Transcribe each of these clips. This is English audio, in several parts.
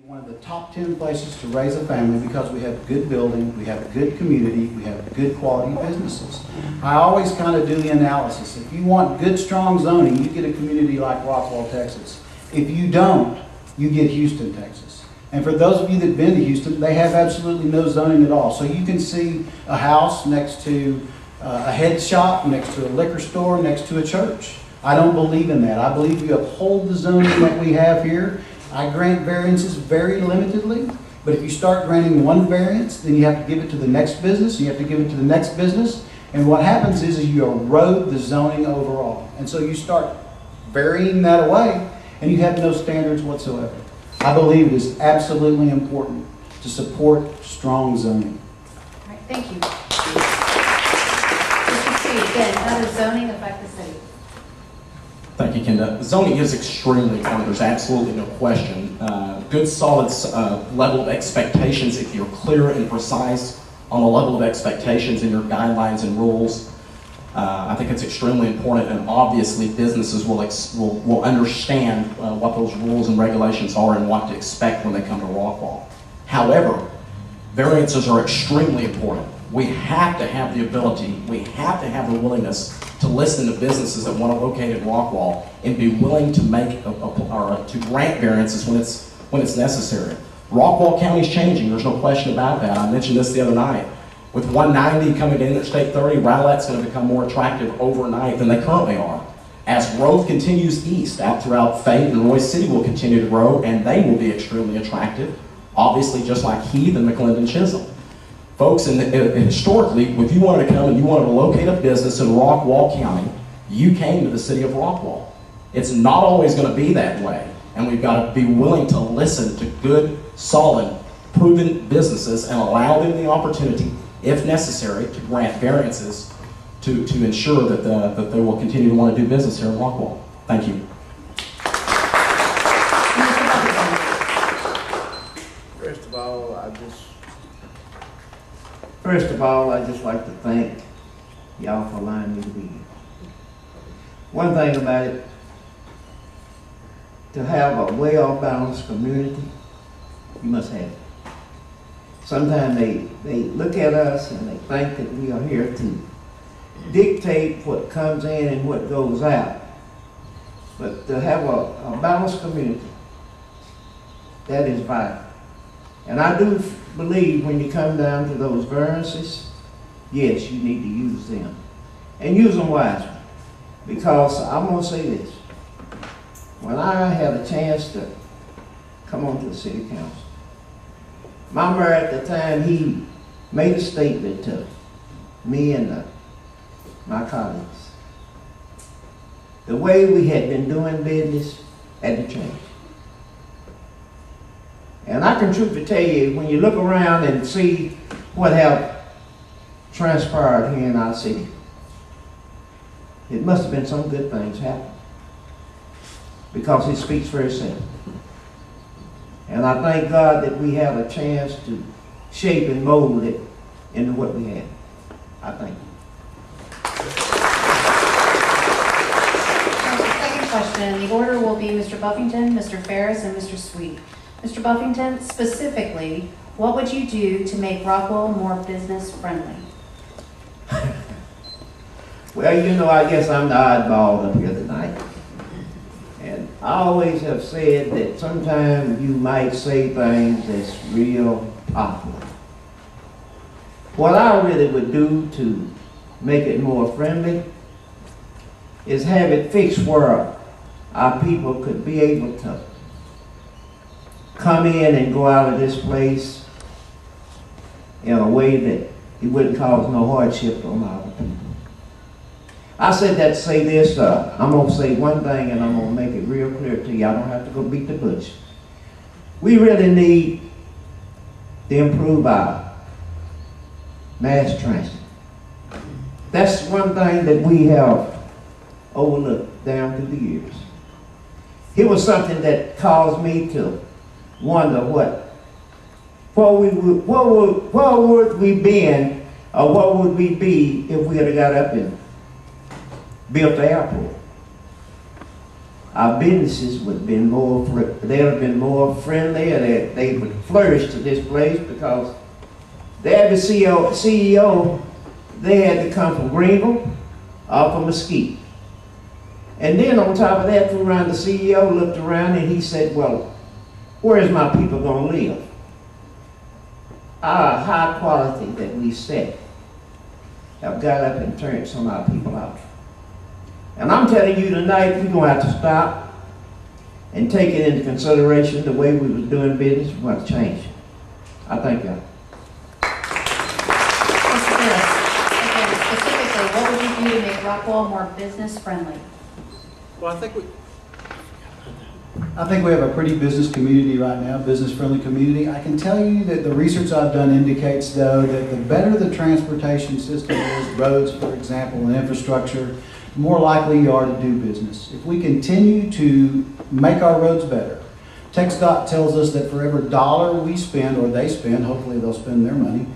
One of the top 10 places to raise a family because we have good building, we have a good community, we have good quality businesses. I always kind of do the analysis. If you want good, strong zoning, you get a community like Rockwall, Texas. If you don't, you get Houston, Texas. And for those of you that have been to Houston, they have absolutely no zoning at all. So you can see a house next to a head shop, next to a liquor store, next to a church. I don't believe in that. I believe we uphold the zoning that we have here. I grant variances very limitedly, but if you start granting one variance, then you have to give it to the next business, you have to give it to the next business, and what happens is you erode the zoning overall. And so you start varying that away, and you have no standards whatsoever. I believe it is absolutely important to support strong zoning. All right, thank you. Mr. Street, again, how does zoning affect the city? Thank you, Kenda. Zoning is extremely important. There's absolutely no question. Good, solid level of expectations. If you're clear and precise on the level of expectations in your guidelines and rules, I think it's extremely important. And obviously, businesses will understand what those rules and regulations are and what to expect when they come to Rockwall. However, variances are extremely important. We have to have the ability, we have to have the willingness to listen to businesses that want to locate in Rockwall and be willing to make to grant variances when it's necessary. Rockwall County is changing. There's no question about that. I mentioned this the other night. With 190 coming to Interstate 30, Rowlett's going to become more attractive overnight than they currently are. As growth continues east, out throughout Fayette and Royce City will continue to grow, and they will be extremely attractive. Obviously, just like Heath and McClendon Chisholm. Folks, historically, if you wanted to come and you wanted to locate a business in Rockwall County, you came to the city of Rockwall. It's not always going to be that way, and we've got to be willing to listen to good, solid, proven businesses and allow them the opportunity, if necessary, to grant variances to ensure that they will continue to want to do business here in Rockwall. Thank you. First of all, I'd just like to thank y'all for allowing me to be here. One thing about it, to have a well-balanced community, you must have it. Sometimes they look at us and they think that we are here to dictate what comes in and what goes out. But to have a balanced community, that is vital. And I do believe when you come down to those variances, yes, you need to use them. And use them wisely. Because I'm going to say this. When I had a chance to come onto the city council, my mayor at the time, he made a statement to me and my colleagues. The way we had been doing business had to change. And I can truthfully tell you, when you look around and see what have transpired here in our city, it must have been some good things happen. Because it speaks for itself. And I thank God that we have a chance to shape and mold it into what we have. I thank you. Second question. The order will be Mr. Buffington, Mr. Ferris, and Mr. Sweet. Mr. Buffington, specifically, what would you do to make Rockwall more business friendly? Well, you know, I guess I'm the oddball up here tonight. And I always have said that sometimes you might say things that's real popular. What I really would do to make it more friendly is have it fixed where our people could be able to come in and go out of this place in a way that it wouldn't cause no hardship on our people. I said that to say this, I'm going to say one thing and I'm going to make it real clear to you. I don't have to go beat the bush. We really need to improve our mass transit. That's one thing that we have overlooked down through the years. It was something that caused me to wonder what would we been, or what would we be if we had got up and built the airport. our businesses would have been more, they'd have been more friendly, and they would flourish to this place, because the average CEO, they had to come from Greenville or from Mesquite. And then on top of that, flew around, the CEO looked around and he said, well, where is my people gonna live? Our high quality that we set have got up and turned some of our people out. And I'm telling you tonight, we're gonna have to stop and take it into consideration the way we was doing business. We're going to change. I thank y'all. Mr. Ferris, again, specifically, what would you do to make Rockwall more business friendly? Well, I think we have a pretty business community right now, business-friendly community. I can tell you that the research I've done indicates, though, that the better the transportation system is, roads, for example, and infrastructure, the more likely you are to do business. If we continue to make our roads better, TxDOT tells us that for every dollar we spend, or they spend, hopefully they'll spend their money,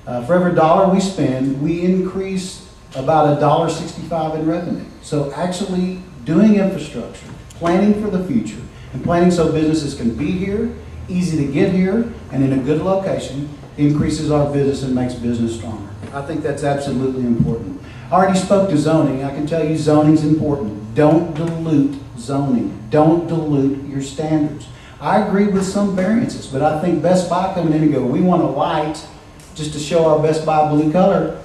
for every dollar we spend, we increase about $1.65 in revenue. So actually doing infrastructure, planning for the future, and planning so businesses can be here, easy to get here, and in a good location, increases our business and makes business stronger. I think that's absolutely important. I already spoke to zoning. I can tell you zoning's important. Don't dilute zoning. Don't dilute your standards. I agree with some variances, but I think Best Buy coming in and go, we want a light just to show our Best Buy blue color.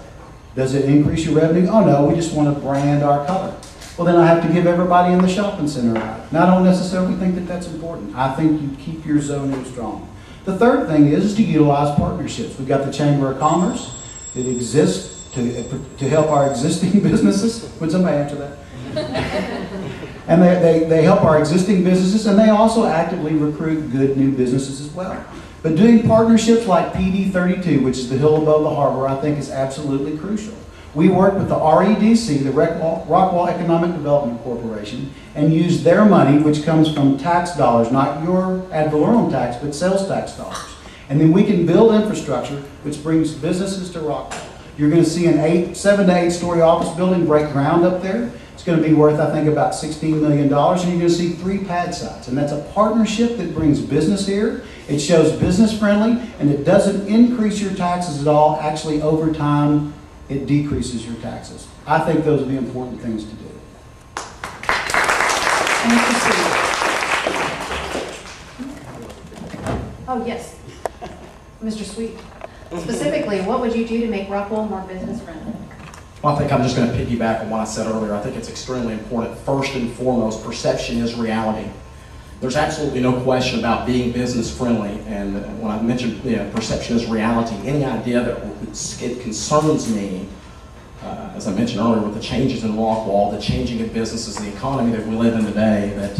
Does it increase your revenue? Oh no, we just want to brand our color. Well, then I have to give everybody in the shopping center out. And I don't necessarily think that that's important. I think you keep your zoning strong. The third thing is to utilize partnerships. We've got the Chamber of Commerce that exists to help our existing businesses. Would somebody answer that? And they help our existing businesses, and they also actively recruit good new businesses as well. But doing partnerships like PD 32, which is the hill above the harbor, I think is absolutely crucial. We worked with the REDC, the Rockwall Economic Development Corporation, and used their money, which comes from tax dollars, not your ad valorem tax, but sales tax dollars. And then we can build infrastructure, which brings businesses to Rockwall. You're going to see an 7 to 8 story office building break ground up there. It's going to be worth, I think, about $16 million, and you're going to see 3 pad sites. And that's a partnership that brings business here. It shows business friendly, and it doesn't increase your taxes at all. Actually, over time, it decreases your taxes. I think those are the important things to do. Oh, yes. Mr. Sweet. Specifically, what would you do to make Rockwall more business friendly? Well, I think I'm just going to piggyback on what I said earlier. I think it's extremely important. First and foremost, perception is reality. There's absolutely no question about being business friendly, and when I mentioned perception is reality, any idea that it concerns me, as I mentioned earlier, with the changes in Rockwall, the changing of businesses, the economy that we live in today, that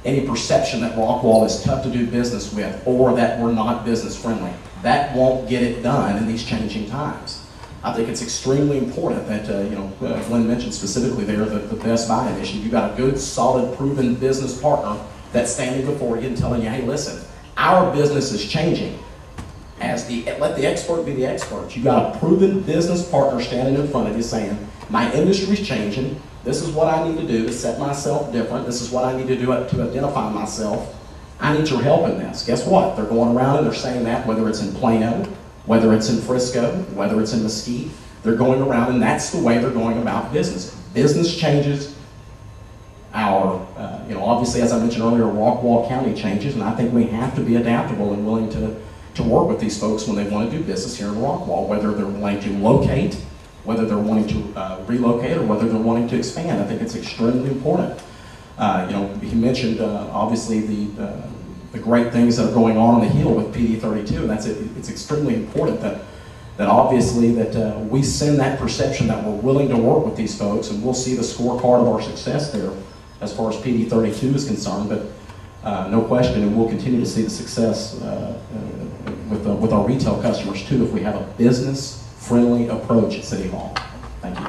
any perception that Rockwall is tough to do business with or that we're not business friendly, that won't get it done in these changing times. I think it's extremely important that, Glenn mentioned specifically there the Best Buy initiative. You've got a good, solid, proven business partner that's standing before you and telling you, hey, listen, our business is changing. Let the expert be the expert. You've got a proven business partner standing in front of you saying, my industry's changing. This is what I need to do to set myself different. This is what I need to do to identify myself. I need your help in this. Guess what? They're going around and they're saying that, whether it's in Plano, whether it's in Frisco, whether it's in Mesquite, they're going around, and that's the way they're going about business. Business changes. Obviously, as I mentioned earlier, Rockwall County changes, and I think we have to be adaptable and willing to work with these folks when they want to do business here in Rockwall, whether they're wanting to locate, whether they're wanting to relocate, or whether they're wanting to expand. I think it's extremely important. You mentioned obviously the great things that are going on the Hill with PD 32, and it's extremely important that obviously that we send that perception that we're willing to work with these folks, and we'll see the scorecard of our success there as far as PD 32 is concerned. But no question, and we'll continue to see the success with our retail customers too if we have a business-friendly approach at City Hall. Thank you.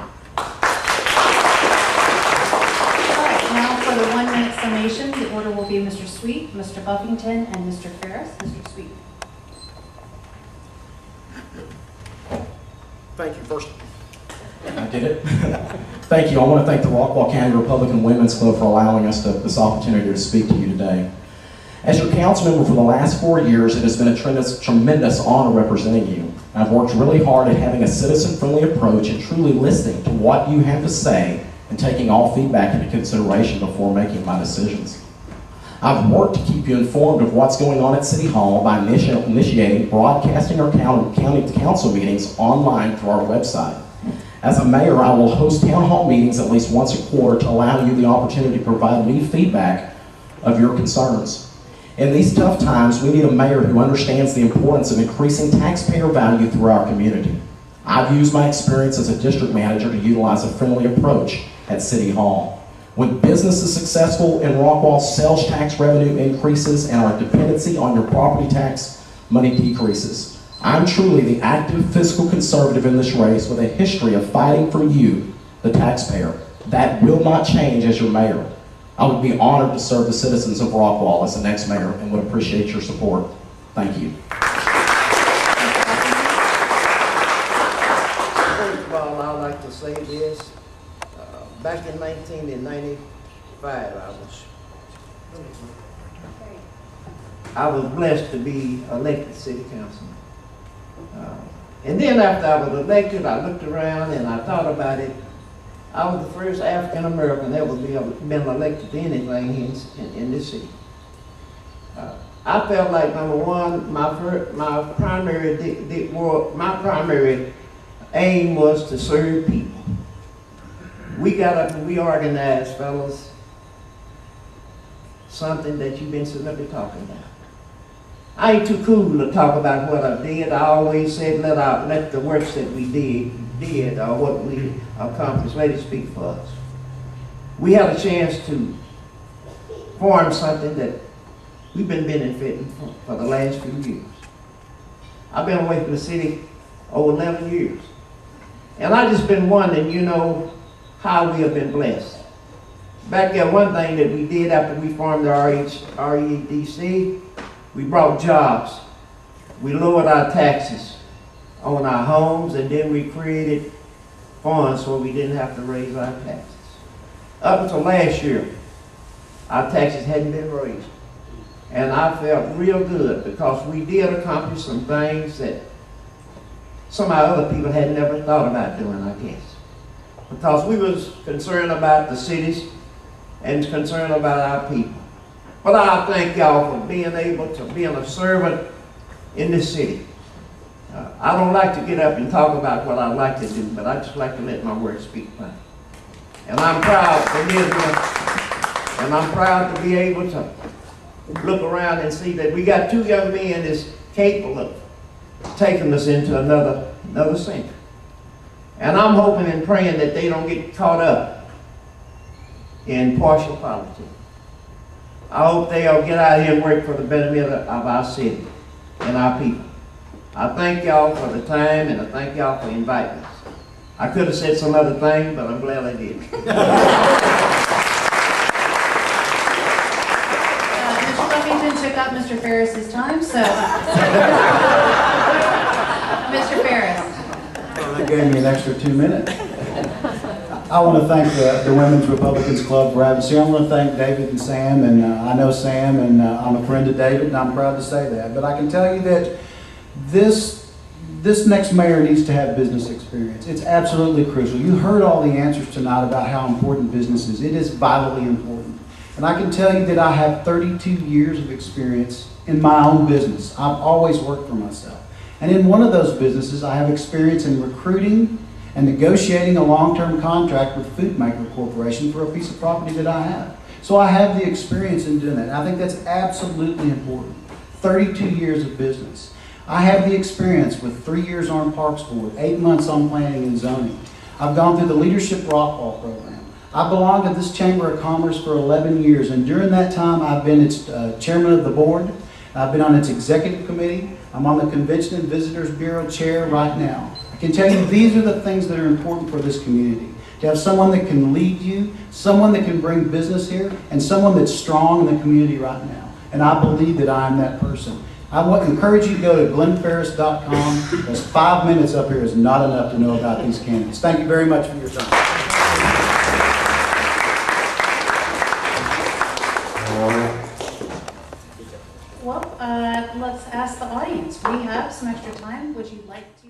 For the 1 minute summation, the order will be Mr. Sweet, Mr. Buffington, and Mr. Ferris. Mr. Sweet. Thank you. First, I did it. Thank you. I want to thank the Rockwall County Republican Women's Club for allowing us this opportunity to speak to you today. As your council member for the last 4 years, it has been a tremendous honor representing you. I've worked really hard at having a citizen-friendly approach and truly listening to what you have to say and taking all feedback into consideration before making my decisions. I've worked to keep you informed of what's going on at City Hall by initiating broadcasting our county council meetings online through our website. As a mayor, I will host town hall meetings at least once a quarter to allow you the opportunity to provide me feedback of your concerns. In these tough times, we need a mayor who understands the importance of increasing taxpayer value through our community. I've used my experience as a district manager to utilize a friendly approach at City Hall. When business is successful in Rockwall, sales tax revenue increases and our dependency on your property tax money decreases. I'm truly the active fiscal conservative in this race with a history of fighting for you, the taxpayer. That will not change as your mayor. I would be honored to serve the citizens of Rockwall as the next mayor and would appreciate your support. Thank you. First of all, I'd like to say this. Back in 1995, I was blessed to be elected city councilman. And then after I was elected, I looked around and I thought about it. I was the first African American that ever been elected to anything in this city. I felt like, number one, my primary aim was to serve people. We got up and we organized, fellas, something that you've been sitting up here talking about. I ain't too cool to talk about what I did. I always said let the works that we did or what we accomplished, let it speak for us. We had a chance to form something that we've been benefiting for the last few years. I've been away from the city over 11 years. And I just been wondering, you know, how we have been blessed. Back there, one thing that we did after we formed the REDC, we brought jobs. We lowered our taxes on our homes, and then we created funds so we didn't have to raise our taxes. Up until last year, our taxes hadn't been raised. And I felt real good because we did accomplish some things that some of our other people had never thought about doing, I guess. Because we was concerned about the cities and concerned about our people. But I thank y'all for being able to be a servant in this city. I don't like to get up and talk about what I like to do, but I just like to let my words speak for me. And I'm proud to be here, and I'm proud to be able to look around and see that we got two young men that's capable of taking us into another century. And I'm hoping and praying that they don't get caught up in partial politics. I hope they'll get out here and work for the betterment of our city and our people. I thank y'all for the time, and I thank y'all for inviting us. I could have said some other things, but I'm glad I did. Mr. Buffington took up Mr. Ferris's time, so. Mr. Ferris. Well, they gave me an extra 2 minutes. I want to thank the Women's Republicans Club for having us here. I want to thank David and Sam, and I know Sam, and I'm a friend of David, and I'm proud to say that. But I can tell you that this next mayor needs to have business experience. It's absolutely crucial. You heard all the answers tonight about how important business is. It is vitally important. And I can tell you that I have 32 years of experience in my own business. I've always worked for myself. And in one of those businesses, I have experience in recruiting and negotiating a long-term contract with Foodmaker Corporation for a piece of property that I have. So I have the experience in doing that. I think that's absolutely important. 32 years of business. I have the experience with 3 years on Parks Board, 8 months on planning and zoning. I've gone through the Leadership Rockwall program. I belonged to this Chamber of Commerce for 11 years, and during that time I've been its chairman of the board. I've been on its executive committee. I'm on the Convention and Visitors Bureau chair right now. I can tell you these are the things that are important for this community. To have someone that can lead you, someone that can bring business here, and someone that's strong in the community right now. And I believe that I am that person. I would encourage you to go to glennferris.com. Because 5 minutes up here is not enough to know about these candidates. Thank you very much for your time. Well, let's ask the audience. We have some extra time. Would you like to?